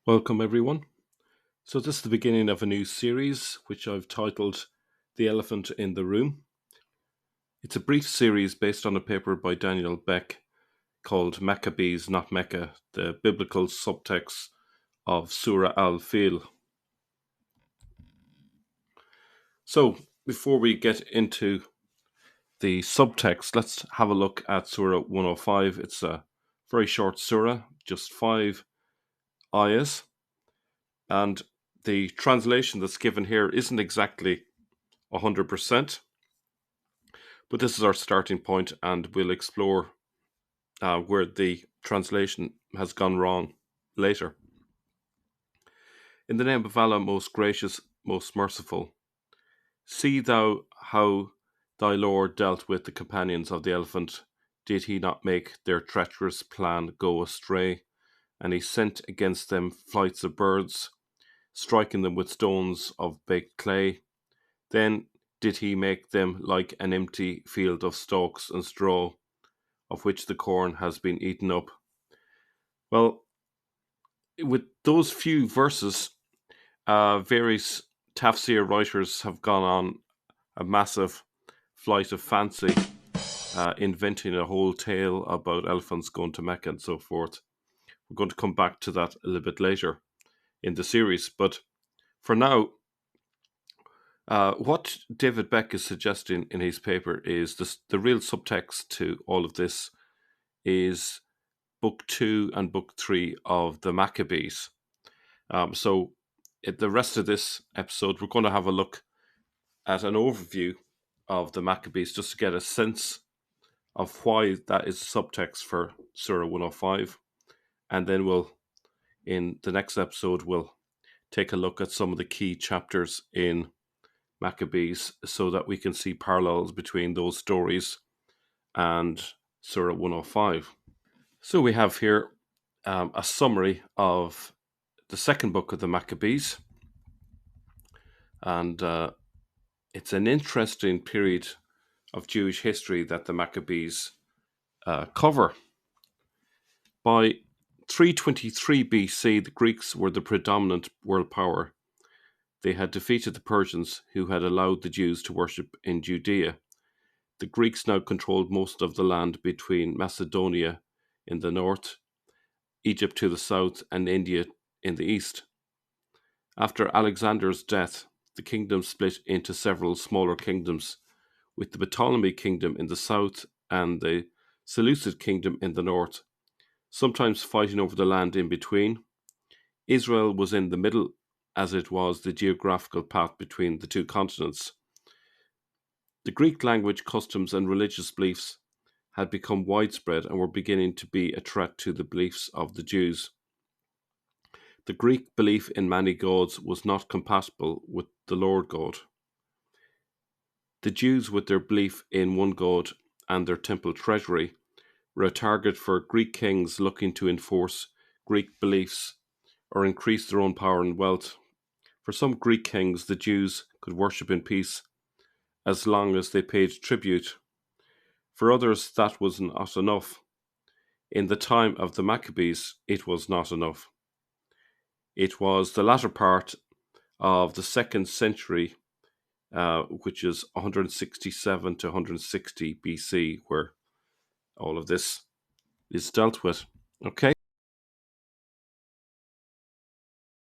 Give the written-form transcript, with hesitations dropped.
Welcome, everyone. So, this is the beginning of a new series which I've titled The Elephant in the Room. It's a brief series based on a paper by Daniel Beck called Maccabees, not Mecca, the biblical subtext of Surah al-Fil. So, before we get into the subtext, let's have a look at Surah 105. It's a very short surah, just 5 ayahs. And the translation that's given here isn't exactly 100%, but this is our starting point, and we'll explore where the translation has gone wrong later. In the name of Allah, most gracious, most merciful. See thou how thy Lord dealt with the companions of the elephant. Did he not make their treacherous plan go astray? And he sent against them flights of birds, striking them with stones of baked clay. Then did he make them like an empty field of stalks and straw, of which the corn has been eaten up. Well, with those few verses, various tafsir writers have gone on a massive flight of fancy, inventing a whole tale about elephants going to Mecca and so forth. We're going to come back to that a little bit later in the series, but for now, what David Beck is suggesting in his paper is the real subtext to all of this is Book 2 and Book 3 of the Maccabees. So the rest of this episode, we're going to have a look at an overview of the Maccabees just to get a sense of why that is subtext for Surah 105. And then in the next episode, we'll take a look at some of the key chapters in Maccabees so that we can see parallels between those stories and Surah 105. So we have here a summary of the second book of the Maccabees, and it's an interesting period of Jewish history that the Maccabees cover. By 323 BC, the Greeks were the predominant world power. They had defeated the Persians, who had allowed the Jews to worship in Judea. The Greeks now controlled most of the land between Macedonia in the north, Egypt to the south, and India in the east. After Alexander's death, the kingdom split into several smaller kingdoms, with the Ptolemy kingdom in the south and the Seleucid kingdom in the north, sometimes fighting over the land in between. Israel was in the middle, as it was the geographical path between the two continents. The Greek language, customs, and religious beliefs had become widespread and were beginning to be a threat to the beliefs of the Jews. The Greek belief in many gods was not compatible with the Lord God. The Jews, with their belief in one God and their temple treasury, were a target for Greek kings looking to enforce Greek beliefs or increase their own power and wealth. For some Greek kings, the Jews could worship in peace as long as they paid tribute. For others, that was not enough. In the time of the Maccabees, it was not enough. It was the latter part of the 2nd century, which is 167 to 160 BC, where all of this is dealt with. Okay?